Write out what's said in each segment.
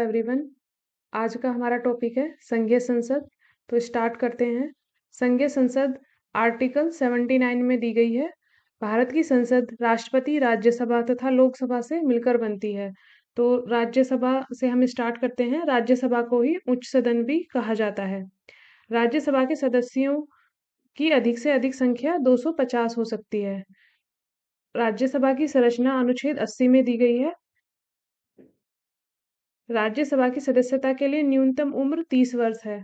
Everyone. आज का हमारा टॉपिक है संघीय संसद। तो स्टार्ट करते हैं। संघीय संसद आर्टिकल 79 में दी गई है। भारत की संसद राष्ट्रपति, राज्यसभा तथा लोकसभा से मिलकर बनती है। तो राज्यसभा से हम स्टार्ट करते हैं। राज्यसभा को ही उच्च सदन भी कहा जाता है। राज्यसभा के सदस्यों की अधिक से अधिक संख्या 250 हो सकती है। राज्यसभा की संरचना अनुच्छेद 80 में दी गई है। राज्यसभा की सदस्यता के लिए न्यूनतम उम्र 30 वर्ष है।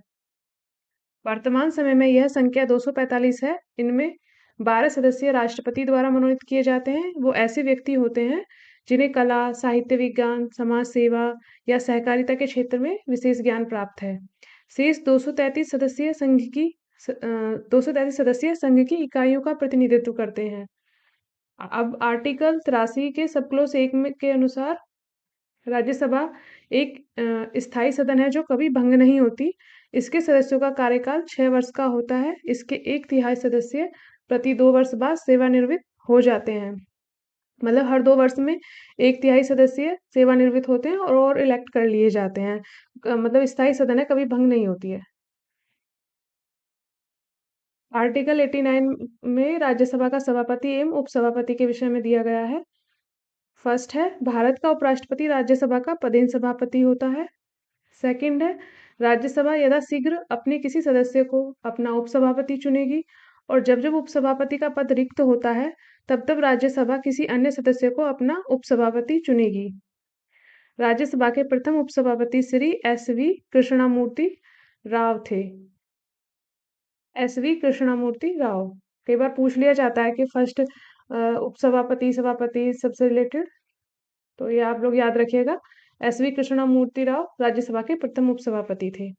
वर्तमान समय में यह संख्या 245 है। इनमें 12 सदस्य राष्ट्रपति द्वारा मनोनीत किए जाते हैं। वो ऐसे व्यक्ति होते हैं जिन्हें कला, साहित्य विज्ञान, समाज सेवा या सहकारिता के क्षेत्र में विशेष ज्ञान प्राप्त है। शेष 233 सदस्य संघ की इकाइयों का प्रतिनिधित्व करते हैं। अब आर्टिकल 83 के सब क्लॉज 1 के अनुसार राज्यसभा एक स्थायी सदन है जो कभी भंग नहीं होती। इसके सदस्यों का कार्यकाल 6 वर्ष का होता है। इसके 1/3 सदस्य प्रति 2 वर्ष बाद सेवानिवृत्त हो जाते हैं। मतलब हर 2 वर्ष में 1/3 सदस्य सेवानिवृत्त होते हैं और इलेक्ट कर लिए जाते हैं। मतलब स्थायी सदन है, कभी भंग नहीं होती है। आर्टिकल 89 में राज्यसभा का सभापति एवं उपसभापति के विषय में दिया गया है। फर्स्ट है, भारत का उपराष्ट्रपति राज्यसभा का पदेन सभापति होता है। सेकंड है, राज्यसभा यथाशीघ्र अपने किसी सदस्य को अपना उपसभापति चुनेगी और जब जब उपसभापति का पद रिक्त होता है तब तब राज्यसभा किसी अन्य सदस्य को अपना उपसभापति चुनेगी। राज्यसभा के प्रथम उपसभापति श्री एस.वी. कृष्णमूर्ति राव थे। एस.वी. कृष्णमूर्ति राव। कई बार पूछ लिया जाता है कि फर्स्ट उपसभापति, सभापति सबसे रिलेटेड, तो ये आप लोग याद रखिएगा। एस.वी. कृष्णमूर्ति राव राज्यसभा के प्रथम उपसभापति थे।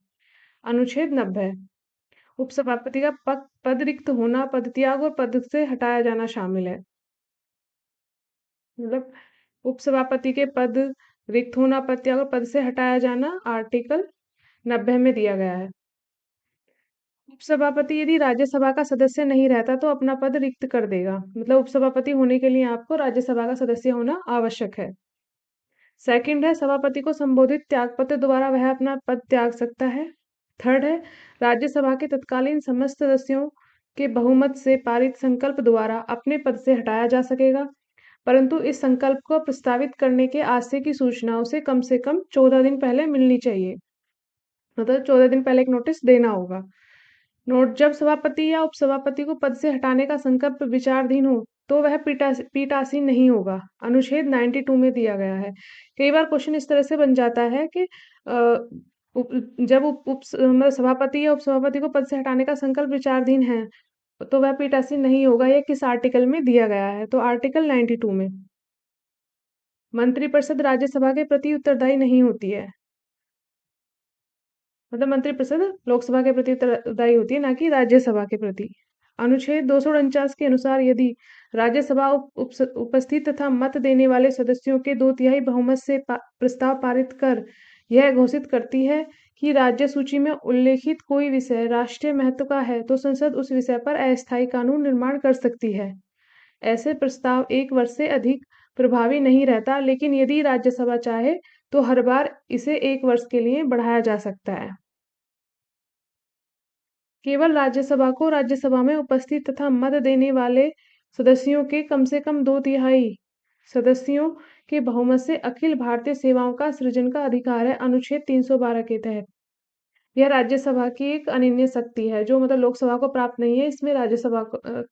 अनुच्छेद 90, उपसभापति का पद रिक्त होना, पद त्याग और पद से हटाया जाना शामिल है। मतलब उपसभापति के पद रिक्त होना, पद त्याग और पद से हटाया जाना आर्टिकल 90 में दिया गया है। उपसभापति यदि राज्यसभा का सदस्य नहीं रहता तो अपना पद रिक्त कर देगा। मतलब उपसभापति होने के लिए आपको राज्यसभा का सदस्य होना आवश्यक है। सेकंड है, सभापति को संबोधित त्यागपत्र द्वारा वह अपना पद त्याग सकता है। थर्ड है, राज्यसभा के तत्कालीन समस्त सदस्यों के बहुमत से पारित संकल्प द्वारा अपने पद से हटाया जा सकेगा, परंतु इस संकल्प को प्रस्तावित करने के आशय की सूचना उसे कम से कम 14 दिन पहले मिलनी चाहिए। मतलब 14 दिन पहले एक नोटिस देना होगा। नोट, जब सभापति या उपसभापति को पद से हटाने का संकल्प विचाराधीन हो तो वह पीठासीन नहीं होगा। अनुच्छेद 92 में दिया गया है। कई बार क्वेश्चन इस तरह से बन जाता है कि जब मतलब सभापति या उपसभापति को पद से हटाने का संकल्प विचाराधीन है तो वह पीठासीन नहीं होगा। यह किस आर्टिकल में दिया गया है? तो आर्टिकल 92 में। मंत्रिपरिषद राज्यसभा के प्रति उत्तरदायी नहीं होती है। मतलब मंत्रिपरिषद लोकसभा के प्रति उत्तरदायी होती है, ना कि राज्यसभा के प्रति। अनुच्छेद 249 के अनुसार यदि राज्यसभा उपस्थित तथा मत देने वाले सदस्यों के 2/3 बहुमत से प्रस्ताव पारित कर यह घोषित करती है कि राज्य सूची में उल्लेखित कोई विषय राष्ट्रीय महत्व का है तो संसद उस विषय पर अस्थायी कानून निर्माण कर सकती है। ऐसे प्रस्ताव 1 वर्ष से अधिक प्रभावी नहीं रहता, लेकिन यदि राज्यसभा चाहे तो हर बार इसे 1 वर्ष के लिए बढ़ाया जा सकता है। केवल राज्यसभा को राज्यसभा में उपस्थित तथा मत देने वाले सदस्यों के कम से कम 2/3 सदस्यों के बहुमत से अखिल भारतीय सेवाओं का सृजन का अधिकार है। अनुच्छेद 312 के तहत यह राज्यसभा की एक अनन्य शक्ति है जो मतलब लोकसभा को प्राप्त नहीं है। इसमें राज्यसभा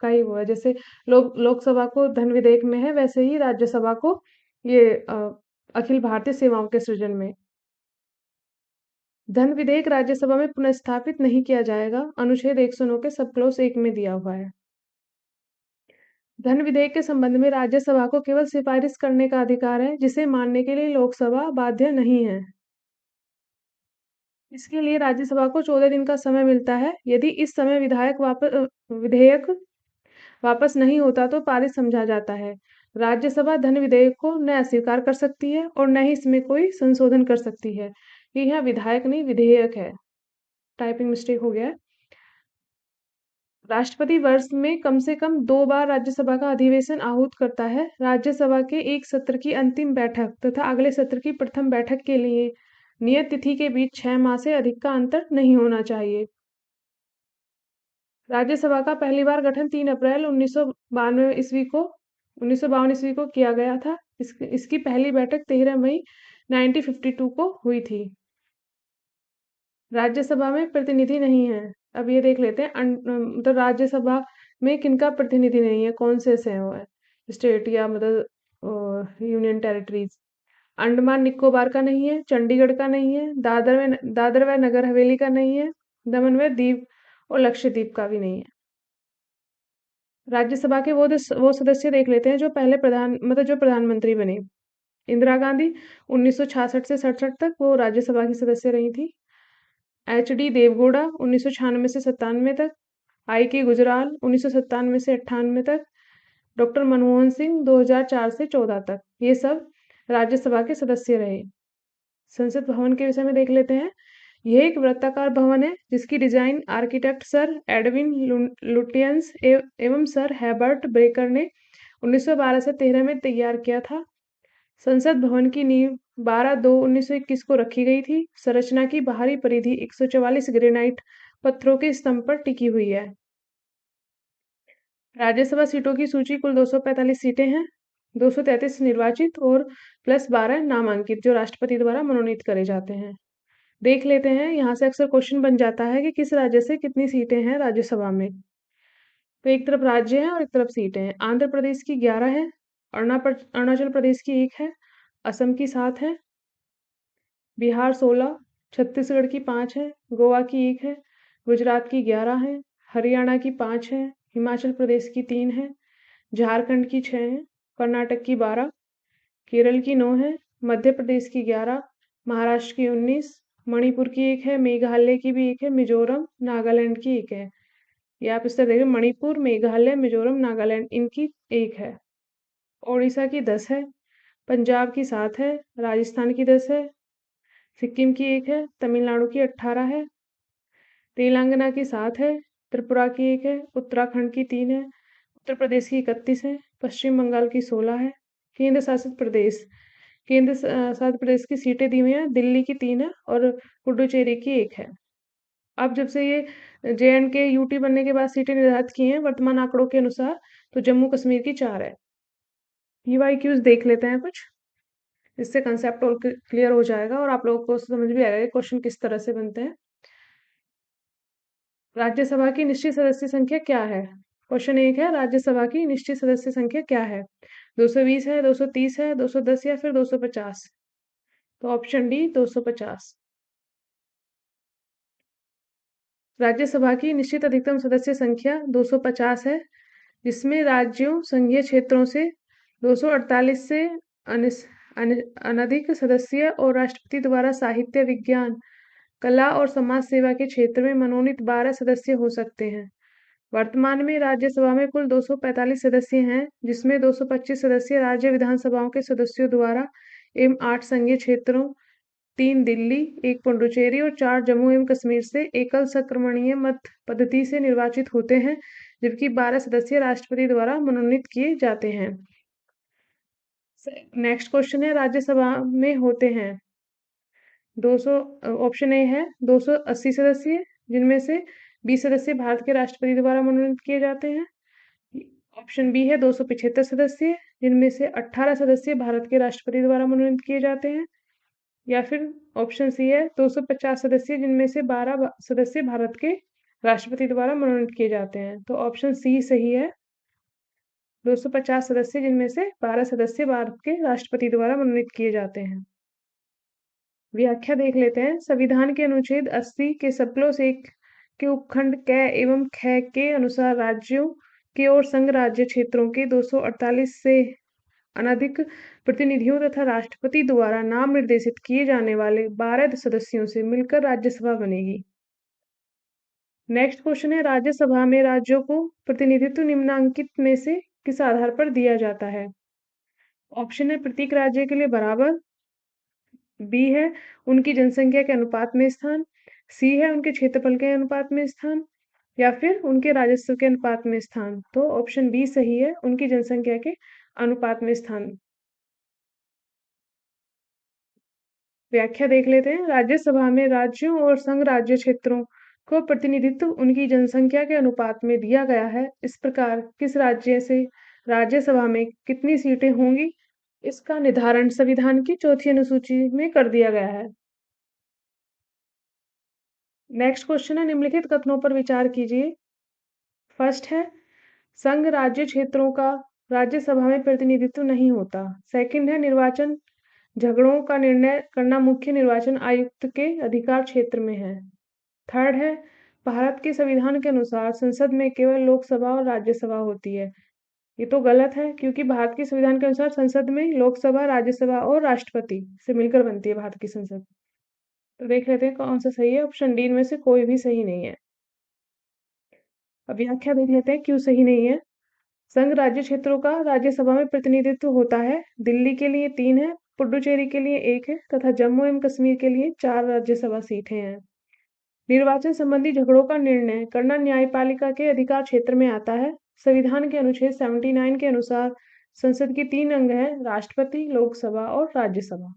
का ही वो है। जैसे लोकसभा को धन विधेयक में है, वैसे ही राज्यसभा को ये अखिल भारतीय सेवाओं के सृजन में। धन विधेयक राज्यसभा में पुनर्स्थापित नहीं किया जाएगा। अनुच्छेद 109 के सब क्लॉज 1 में दिया हुआ है। धन विधेयक के संबंध में राज्यसभा को केवल सिफारिश करने का अधिकार है, जिसे मानने के लिए लोकसभा बाध्य नहीं है। इसके लिए राज्यसभा को 14 दिन का समय मिलता है। यदि इस समय विधेयक वापस नहीं होता तो पारित समझा जाता है। राज्यसभा धन विधेयक को न अस्वीकार कर सकती है और न ही इसमें कोई संशोधन कर सकती है। ये यहाँ विधायक नहीं, विधेयक है। टाइपिंग मिस्टेक हो गया है। राष्ट्रपति वर्ष में कम से कम 2 बार राज्यसभा का अधिवेशन आहूत करता है। राज्यसभा के एक सत्र की अंतिम बैठक तथा अगले सत्र की प्रथम बैठक के लिए नियत तिथि के बीच 6 माह से अधिक का अंतर नहीं होना चाहिए। राज्यसभा का पहली बार गठन 3 अप्रैल 1952 ईस्वी को किया गया था। इसकी पहली बैठक 13 मई 1952 को हुई थी। राज्यसभा में प्रतिनिधि नहीं है। अब ये देख लेते हैं मतलब राज्यसभा में किनका प्रतिनिधि नहीं है, कौन से हैं वो है स्टेट या मतलब यूनियन टेरिटरीज। अंडमान निकोबार का नहीं है, चंडीगढ़ का नहीं है, दादर व नगर हवेली का नहीं है, दमन व दीव और लक्षद्वीप का भी नहीं है। राज्यसभा के वो सदस्य देख लेते हैं जो पहले जो प्रधानमंत्री बने। इंदिरा गांधी 1966 से 67 तक वो राज्यसभा की सदस्य रही थी। एच.डी. देवगौड़ा 1996 से 97 तक, आई.के. गुजराल 1997 से 98 तक, डॉक्टर मनमोहन सिंह 2004 से 14 तक, ये सब राज्यसभा के सदस्य रहे। संसद भवन के विषय में देख लेते हैं। यह एक वृत्ताकार भवन है जिसकी design architect sir Edwin Lutyens एवं सर हेबर्ट ब्रेकर ने 1912 से 13 में तैयार किया था। संसद भवन की नींव 12/2/1921 को रखी गई थी। संरचना की बाहरी परिधि 144 ग्रेनाइट पत्थरों के स्तंभ पर टिकी हुई है। राज्यसभा सीटों की सूची कुल 245 सीटें हैं। 233 निर्वाचित और प्लस 12 नामांकित जो राष्ट्रपति द्वारा मनोनीत करे जाते हैं। देख लेते हैं, यहाँ से अक्सर क्वेश्चन बन जाता है कि किस राज्य से कितनी सीटें हैं राज्यसभा में। तो एक तरफ राज्य है और एक तरफ सीटें हैं। आंध्र प्रदेश की 11 है, अरुणाचल प्रदेश की 1 है, असम की 7 है, बिहार 16, छत्तीसगढ़ की 5 है, गोवा की 1 है, गुजरात की 11 है, हरियाणा की 5 है, हिमाचल प्रदेश की 3 है, झारखंड की 6 है, कर्नाटक की 12, केरल की 9 है, मध्य प्रदेश की 11, महाराष्ट्र की 19, मणिपुर की 1 है, मेघालय की भी 1 है, मिजोरम नागालैंड की 1 है। ये आप इस तरह देखिए, मणिपुर, मेघालय, मिजोरम, नागालैंड इनकी 1 है। ओडिशा की 10 है, पंजाब की 7 है, राजस्थान की 10 है, सिक्किम की 1 है, तमिलनाडु की 18 है, तेलंगाना की 7 है, त्रिपुरा की 1 है, उत्तराखंड की 3 है, उत्तर प्रदेश की 31 है, पश्चिम बंगाल की 16 है। केंद्र शासित प्रदेश की सीटें दी हुई हैं, दिल्ली की 3 है और पुडुचेरी की 1 है। अब जब से ये जे.एंड.के. यूटी बनने के बाद सीटें निर्धारित की हैं वर्तमान आंकड़ों के अनुसार, तो जम्मू कश्मीर की 4 है। पीवाईक्यूज देख लेते हैं कुछ, इससे कंसेप्ट और क्लियर हो जाएगा और आप लोगों को समझ भी आएगा कि क्वेश्चन किस तरह से बनते हैं। राज्यसभा की निश्चित सदस्य संख्या क्या है? क्वेश्चन 1 है, राज्यसभा की निश्चित सदस्य संख्या क्या है? 220 है, 230 है, 210 या फिर 250? तो ऑप्शन डी 250। राज्यसभा की निश्चित अधिकतम सदस्य संख्या 250 है, जिसमें राज्यों, संघीय क्षेत्रों से 248 से अनधिक सदस्य और राष्ट्रपति द्वारा साहित्य, विज्ञान, कला और समाज सेवा के क्षेत्र में मनोनीत 12 सदस्य हो सकते हैं। वर्तमान में राज्यसभा में कुल 245 सदस्य हैं, जिसमें 225 सदस्य राज्य विधानसभाओं के सदस्यों द्वारा एवं 8 संघीय क्षेत्रों, 3 दिल्ली, 1 पुडुचेरी और 4 जम्मू एवं कश्मीर से एकल संक्रमणीय मत पद्धति से निर्वाचित होते हैं, जबकि 12 सदस्य राष्ट्रपति द्वारा मनोनीत किए जाते हैं। नेक्स्ट क्वेश्चन है, राज्यसभा में होते हैं 200 ऑप्शन ए है 280 सदस्य, जिनमें से 20 सदस्य भारत के राष्ट्रपति द्वारा मनोनीत किए जाते हैं। ऑप्शन बी है 275 सदस्य, जिनमें से 18 सदस्य भारत के राष्ट्रपति द्वारा मनोनीत किए जाते हैं। या फिर ऑप्शन सी है 250 सदस्य, जिनमें से 12 सदस्य भारत के राष्ट्रपति द्वारा मनोनीत किए जाते हैं। तो ऑप्शन सी सही है, 250 सदस्य, जिनमें से 12 सदस्य भारत के राष्ट्रपति द्वारा मनोनीत किए जाते हैं। व्याख्या देख लेते हैं। संविधान के अनुच्छेद 80 के सबक्लॉस 1 के उपखंड क एवं ख के अनुसार राज्यों के और संघ राज्य क्षेत्रों के 248 से अनधिक प्रतिनिधियों तथा राष्ट्रपति द्वारा नाम निर्देशित किए जाने वाले 12 सदस्यों से मिलकर राज्यसभा बनेगी। नेक्स्ट क्वेश्चन है, राज्यसभा में राज्यों को प्रतिनिधित्व निम्नांकित में से किस आधार पर दिया जाता है? ऑप्शन है प्रत्येक राज्य के लिए बराबर, बी है उनकी जनसंख्या के अनुपात में स्थान, सी है उनके क्षेत्रफल के अनुपात में स्थान, या फिर उनके राजस्व के अनुपात में स्थान। तो ऑप्शन बी सही है, उनकी जनसंख्या के अनुपात में स्थान। व्याख्या देख लेते हैं। राज्यसभा में राज्यों और संघ राज्य क्षेत्रों को प्रतिनिधित्व उनकी जनसंख्या के अनुपात में दिया गया है। इस प्रकार किस राज्य से राज्यसभा में कितनी सीटें होंगी, इसका निर्धारण संविधान की चौथी अनुसूची में कर दिया गया है। नेक्स्ट क्वेश्चन है, निम्नलिखित कथनों पर विचार कीजिए। फर्स्ट है, संघ राज्य क्षेत्रों का राज्यसभा में प्रतिनिधित्व नहीं होता। सेकंड है, निर्वाचन झगड़ों का निर्णय करना मुख्य निर्वाचन आयुक्त के अधिकार क्षेत्र में है। थर्ड है, भारत के संविधान के अनुसार संसद में केवल लोकसभा और राज्यसभा होती है। ये तो गलत है, क्योंकि भारत के संविधान के अनुसार संसद में लोकसभा, राज्यसभा और राष्ट्रपति से मिलकर बनती है भारत की संसद। तो देख लेते हैं कौन सा सही है। ऑप्शन डी में से कोई भी सही नहीं है। अब व्याख्या देख लेते हैं क्यों सही नहीं है। संघ राज्य क्षेत्रों का राज्यसभा में प्रतिनिधित्व होता है। दिल्ली के लिए 3 है, पुडुचेरी के लिए 1 है तथा जम्मू एवं कश्मीर के लिए 4 राज्यसभा सीटें हैं। निर्वाचन संबंधी झगड़ों का निर्णय करना न्यायपालिका के अधिकार क्षेत्र में आता है। संविधान के अनुच्छेद 79 के अनुसार संसद के 3 अंग हैं, राष्ट्रपति, लोकसभा और राज्यसभा।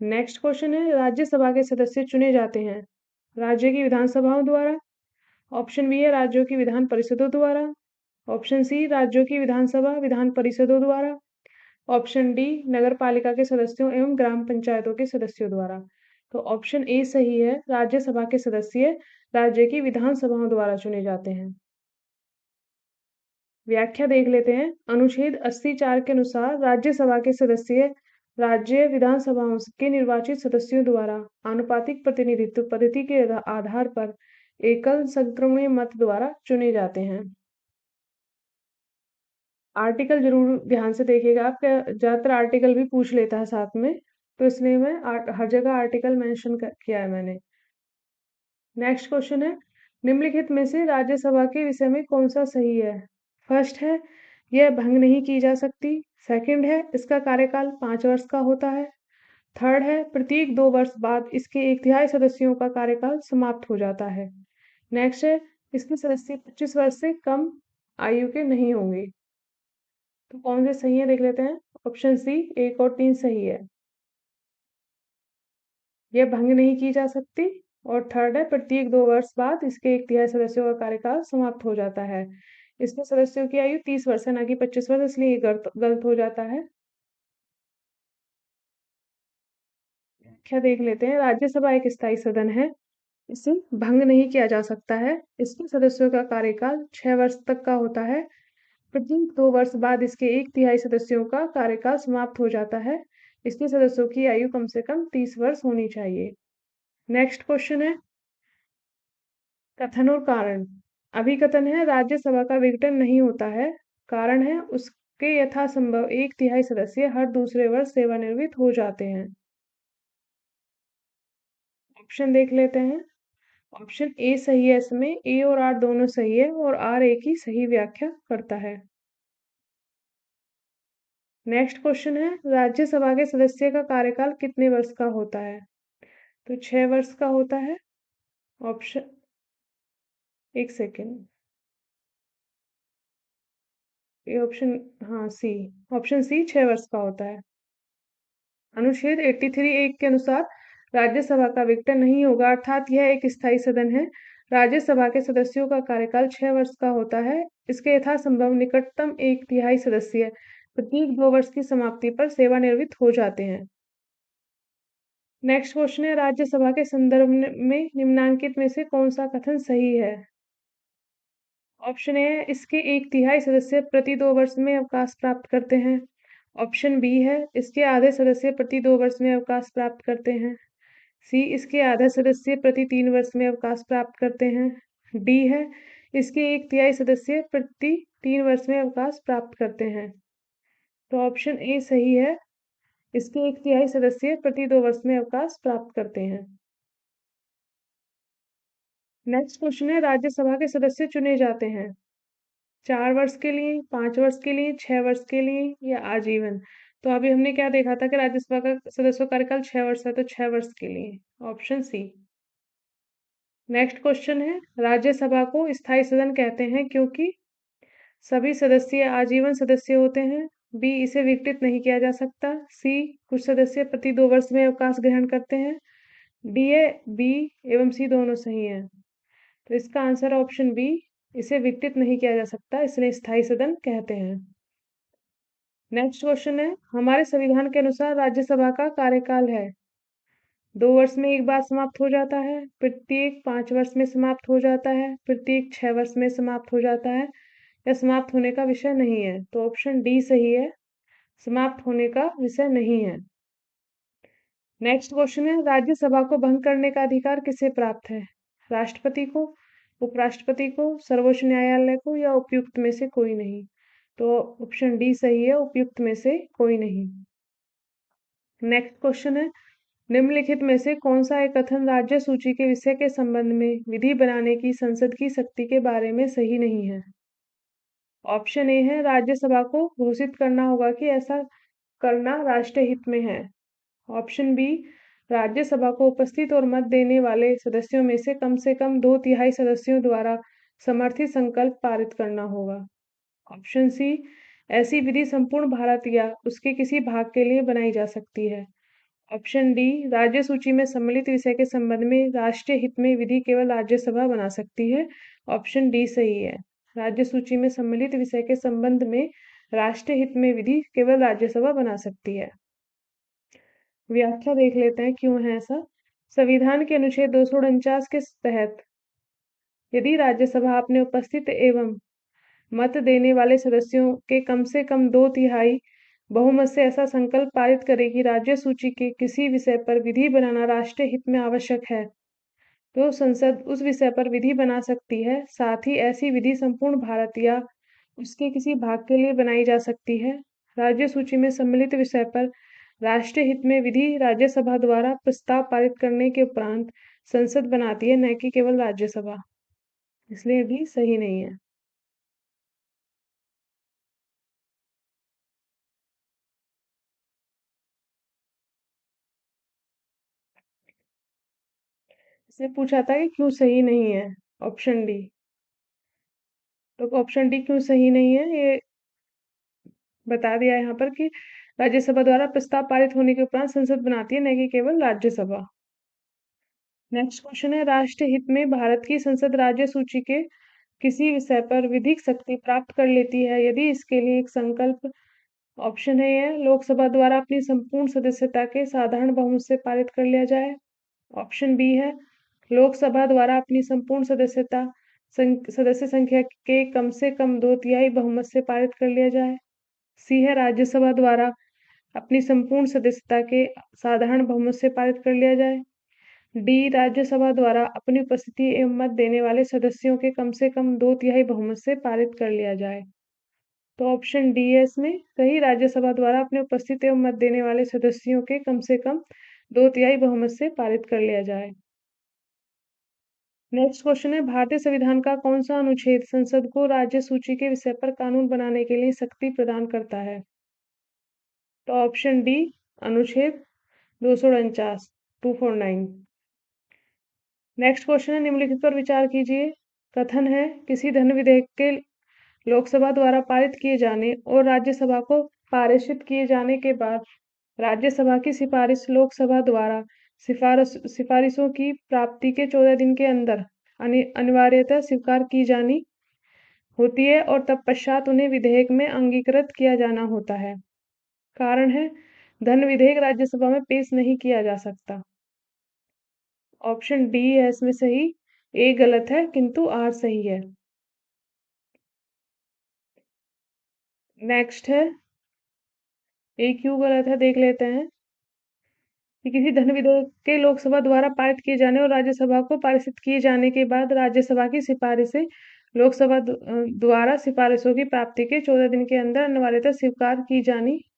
नेक्स्ट क्वेश्चन है, राज्यसभा के सदस्य चुने जाते हैं राज्य की विधानसभाओं द्वारा। ऑप्शन बी है राज्यों की विधान परिषदों द्वारा। ऑप्शन सी राज्यों की विधानसभा विधान परिषदों द्वारा। ऑप्शन डी नगर पालिका के सदस्यों एवं ग्राम पंचायतों के सदस्यों द्वारा। तो ऑप्शन ए सही है, राज्यसभा के सदस्य राज्य की विधानसभाओं द्वारा चुने जाते हैं। व्याख्या देख लेते हैं। अनुच्छेद 84 के अनुसार राज्यसभा के सदस्य राज्य विधानसभाओं के निर्वाचित सदस्यों द्वारा आनुपातिक प्रतिनिधित्व पद्धति के आधार पर एकल संक्रमणीय मत द्वारा चुने जाते हैं। आर्टिकल जरूर ध्यान से देखिएगा, आपका ज़्यादातर आर्टिकल भी पूछ लेता है साथ में, तो इसलिए मैं हर जगह आर्टिकल मेंशन किया है मैंने। नेक्स्ट क्वेश्चन है, निम्नलिखित में से राज्यसभा के विषय में कौन सा सही है। फर्स्ट है, यह भंग नहीं की जा सकती। सेकंड है, इसका कार्यकाल 5 वर्ष का होता है। थर्ड है, प्रत्येक 2 वर्ष बाद इसके 1/3 सदस्यों का कार्यकाल समाप्त हो जाता है। नेक्स्ट है, इसके सदस्य 25 वर्ष से कम आयु के नहीं होंगे। तो कौन से सही है देख लेते हैं। ऑप्शन सी 1 और 3 सही है। यह भंग नहीं की जा सकती। और थर्ड है, प्रत्येक 2 वर्ष बाद इसके 1/3 सदस्यों का कार्यकाल समाप्त हो जाता है। इसमें सदस्यों की आयु 30 वर्ष है, ना कि 25 वर्ष, इसलिए ये गलत गलत हो जाता है। क्या देख लेते हैं। राज्यसभा एक स्थायी सदन है, इसे भंग नहीं किया जा सकता है। इसके सदस्यों का कार्यकाल 6 वर्ष तक का होता है। प्रत्येक 2 वर्ष बाद इसके 1/3 सदस्यों का कार्यकाल समाप्त हो जाता है। इसके सदस्यों की आयु कम से कम 30 वर्ष होनी चाहिए। नेक्स्ट क्वेश्चन है, कथन और कारण। अभिकथन है, राज्यसभा का विघटन नहीं होता है। कारण है, उसके यथासंभव 1/3 सदस्य हर दूसरे वर्ष सेवानिवृत्त हो जाते हैं। ऑप्शन देख लेते हैं। ऑप्शन ए सही है, इसमें ए और आर दोनों सही है और आर ए की सही व्याख्या करता है। नेक्स्ट क्वेश्चन है, राज्यसभा के सदस्य का कार्यकाल कितने वर्ष का होता है। तो 6 वर्ष का होता है। ऑप्शन, एक सेकेंड, ये ऑप्शन, हाँ सी, ऑप्शन सी 6 वर्ष का होता है। अनुच्छेद 83(1) के अनुसार राज्यसभा का विघटन नहीं होगा, अर्थात यह एक स्थायी सदन है। राज्यसभा के सदस्यों का कार्यकाल 6 वर्ष का होता है। इसके यथासंभव निकटतम 1/3 सदस्य प्रत्येक 2 वर्ष की समाप्ति पर सेवानिवृत्त हो जाते हैं। नेक्स्ट क्वेश्चन है, राज्यसभा के संदर्भ में निम्नांकित में से कौन सा कथन सही है। ऑप्शन ए है, इसके 1/3 सदस्य प्रति 2 वर्ष में अवकाश प्राप्त करते हैं। ऑप्शन बी है, इसके आधे सदस्य प्रति 2 वर्ष में अवकाश प्राप्त करते हैं। सी, इसके आधे सदस्य प्रति 3 वर्ष में अवकाश प्राप्त करते हैं। डी है, इसके 1/3 सदस्य प्रति 3 वर्ष में अवकाश प्राप्त करते हैं। तो ऑप्शन ए सही है, इसके 1/3 सदस्य प्रति 2 वर्ष में अवकाश प्राप्त करते हैं। नेक्स्ट क्वेश्चन है, राज्यसभा के सदस्य चुने जाते हैं 4 वर्ष के लिए, 5 वर्ष के लिए, 6 वर्ष के लिए या आजीवन। तो अभी हमने क्या देखा था कि राज्यसभा का सदस्यों का कार्यकाल 6 वर्ष है, तो 6 वर्ष के लिए, ऑप्शन सी। नेक्स्ट क्वेश्चन है, राज्यसभा को स्थायी सदन कहते हैं क्योंकि सभी सदस्य आजीवन सदस्य होते हैं। बी इसे विघटित नहीं किया जा सकता, सी कुछ सदस्य प्रति 2 वर्ष में अवकाश ग्रहण करते हैं, डी है बी एवं सी दोनों सही हैं। तो इसका आंसर है ऑप्शन बी, इसे विघटित नहीं किया जा सकता, इसलिए स्थायी सदन कहते हैं। नेक्स्ट क्वेश्चन है, हमारे संविधान के अनुसार राज्यसभा का कार्यकाल है 2 वर्ष में एक बार समाप्त हो जाता है, प्रत्येक 5 वर्ष में समाप्त हो जाता है, प्रत्येक 6 वर्ष में समाप्त हो जाता है, या समाप्त होने का विषय नहीं है। तो ऑप्शन डी सही है, समाप्त होने का विषय नहीं है। नेक्स्ट क्वेश्चन है, राज्यसभा को भंग करने का अधिकार किसे प्राप्त है? राष्ट्रपति को, उपराष्ट्रपति को, सर्वोच्च न्यायालय को, या उपयुक्त में से कोई नहीं। तो ऑप्शन डी सही है, उपयुक्त में से कोई नहीं। नेक्स्ट क्वेश्चन है, निम्नलिखित में से कौन सा एक कथन राज्य सूची के विषय के संबंध में विधि बनाने की संसद की शक्ति के बारे में सही नहीं है? ऑप्शन ए है, राज्यसभा को घोषित करना होगा कि ऐसा करना राष्ट्रीय हित में है। ऑप्शन बी, राज्यसभा को उपस्थित और मत देने वाले सदस्यों में से कम 2/3 सदस्यों द्वारा समर्थित संकल्प पारित करना होगा। ऑप्शन सी, ऐसी विधि संपूर्ण भारत या उसके किसी भाग के लिए बनाई जा सकती है। ऑप्शन डी, राज्य सूची में सम्मिलित विषय के संबंध में राष्ट्रीय हित में विधि केवल राज्यसभा बना सकती है। ऑप्शन डी सही है, राज्य सूची में सम्मिलित विषय के संबंध में राष्ट्रीय हित में विधि केवल राज्यसभा बना सकती है। व्याख्या देख लेते हैं क्यों है ऐसा। संविधान के अनुच्छेद 249 के तहत यदि राज्यसभा अपने उपस्थित एवं मत देने वाले सदस्यों के कम से कम 2/3 बहुमत से ऐसा संकल्प पारित करे कि राज्य सूची के किसी विषय पर विधि बनाना राष्ट्रीय हित में आवश्यक है, तो संसद उस विषय पर विधि बना सकती है। साथ ही ऐसी विधि संपूर्ण भारत या उसके किसी भाग के लिए बनाई जा सकती है। राज्य सूची में सम्मिलित विषय पर राष्ट्रीय हित में विधि राज्यसभा द्वारा प्रस्ताव पारित करने के उपरांत संसद बनाती है, न कि केवल राज्यसभा। इसलिए भी सही नहीं है। इसने पूछा था कि क्यों सही नहीं है, ऑप्शन डी। तो ऑप्शन डी क्यों सही नहीं है ये बता दिया यहाँ पर कि राज्यसभा द्वारा प्रस्ताव पारित होने के उपरांत संसद बनाती है, न कि केवल राज्यसभा। नेक्स्ट क्वेश्चन है, राष्ट्रीय हित में भारत की संसद राज्य सूची के किसी विषय पर विधिक शक्ति प्राप्त कर लेती है यदि इसके लिए एक संकल्प। ऑप्शन ए है, लोकसभा द्वारा अपनी संपूर्ण सदस्यता के साधारण बहुमत से पारित कर लिया जाए। ऑप्शन बी है, लोकसभा द्वारा अपनी संपूर्ण सदस्य संख्या के कम से कम 2/3 बहुमत से पारित कर लिया जाए। सी है, राज्यसभा द्वारा अपनी संपूर्ण सदस्यता के साधारण बहुमत से पारित कर लिया जाए। डी, राज्यसभा द्वारा अपनी उपस्थिति एवं मत देने वाले सदस्यों के कम से कम 2/3 बहुमत से पारित कर लिया जाए। तो ऑप्शन डी है इसमें सही, राज्यसभा द्वारा अपने उपस्थित एवं मत देने वाले सदस्यों के कम से कम 2/3 बहुमत से पारित कर लिया जाए। नेक्स्ट क्वेश्चन है, भारतीय संविधान का कौन सा अनुच्छेद संसद को राज्य सूची के विषय पर कानून बनाने के लिए शक्ति प्रदान करता है? तो ऑप्शन डी, अनुच्छेद 249, 249। नेक्स्ट क्वेश्चन है, निम्नलिखित पर विचार कीजिए। कथन है, किसी धन विधेयक के लोकसभा द्वारा पारित किए जाने और राज्यसभा को पारित किए जाने के बाद राज्यसभा की सिफारिश लोकसभा द्वारा सिफारिशों की प्राप्ति के 14 दिन के अंदर अनिवार्यतः स्वीकार की जानी होती है और तत्पश्चात उन्हें विधेयक में अंगीकृत किया जाना होता है। कारण है, धन विधेयक राज्यसभा में पेश नहीं किया जा सकता। ऑप्शन डी है इसमें सही, ए गलत है किंतु आर सही है। नेक्स्ट है, ए क्यों गलत है देख लेते हैं कि किसी धन विधेयक के लोकसभा द्वारा पारित किए जाने और राज्यसभा को पारित किए जाने के बाद राज्यसभा की सिफारिशें लोकसभा द्वारा सिफारिशों की प्राप्ति के 14 दिन के अंदर अनिवार्यतः स्वीकार की जानी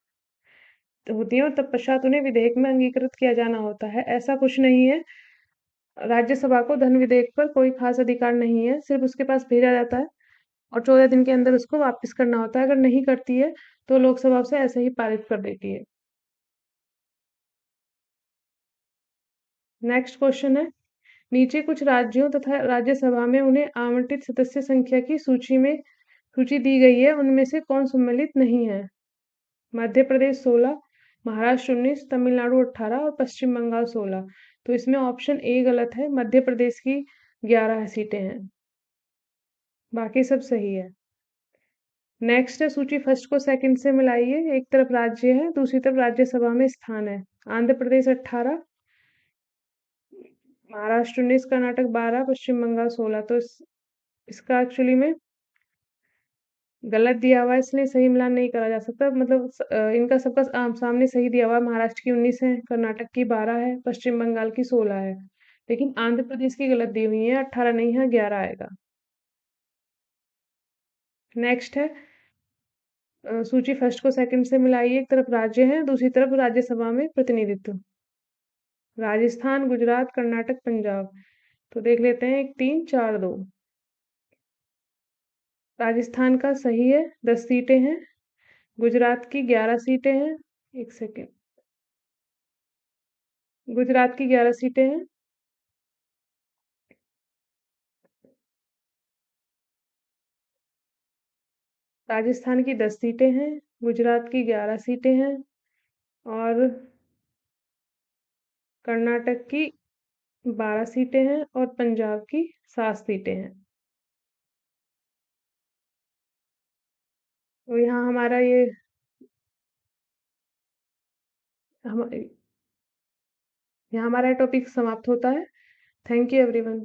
होती है और तत्पश्चात उन्हें विधेयक में अंगीकृत किया जाना होता है। ऐसा कुछ नहीं है, राज्यसभा को धन विधेयक पर कोई खास अधिकार नहीं है, सिर्फ उसके पास भेजा जाता है और 14 दिन के अंदर उसको वापस करना होता है। अगर नहीं करती है तो लोकसभा उसे ऐसे ही पारित कर देती है। नेक्स्ट क्वेश्चन है, नीचे कुछ राज्यों तथा राज्यसभा में उन्हें आवंटित सदस्य संख्या की सूची दी गई है, उनमें से कौन सम्मिलित नहीं है? मध्य प्रदेश 16, महाराष्ट्र 19, तमिलनाडु 18 और पश्चिम बंगाल 16। तो इसमें ऑप्शन ए गलत है, मध्य प्रदेश की 11 सीटें हैं, बाकी सब सही है। नेक्स्ट है सूची फर्स्ट को सेकंड से मिलाइए। एक तरफ राज्य है, दूसरी तरफ राज्यसभा में स्थान है। आंध्र प्रदेश 18, महाराष्ट्र 19, कर्नाटक 12, पश्चिम बंगाल 16। तो इसका एक्चुअली में गलत दिया हुआ है, इसलिए सही मिलान नहीं करा जा सकता। मतलब इनका सबका सामने सही दिया हुआ है। महाराष्ट्र की 19 है, कर्नाटक की 12 है, पश्चिम बंगाल की 16 है, लेकिन आंध्र प्रदेश की गलत दी हुई है, 18 नहीं है, 11 आएगा। नेक्स्ट है सूची फर्स्ट को सेकंड से मिलाइए। एक तरफ राज्य है, दूसरी तरफ राज्यसभा में प्रतिनिधित्व। राजस्थान, गुजरात, कर्नाटक, पंजाब। तो देख लेते हैं, 1 3 4 2। राजस्थान का सही है, 10 सीटें हैं। गुजरात की 11 सीटें हैं। एक सेकेंड, गुजरात की 11 सीटें हैं। राजस्थान की 10 सीटें हैं, गुजरात की 11 सीटें हैं और कर्नाटक की 12 सीटें हैं और पंजाब की 7 सीटें हैं। तो यहाँ हमारा ये हम यहाँ हमारा टॉपिक समाप्त होता है। Thank you everyone.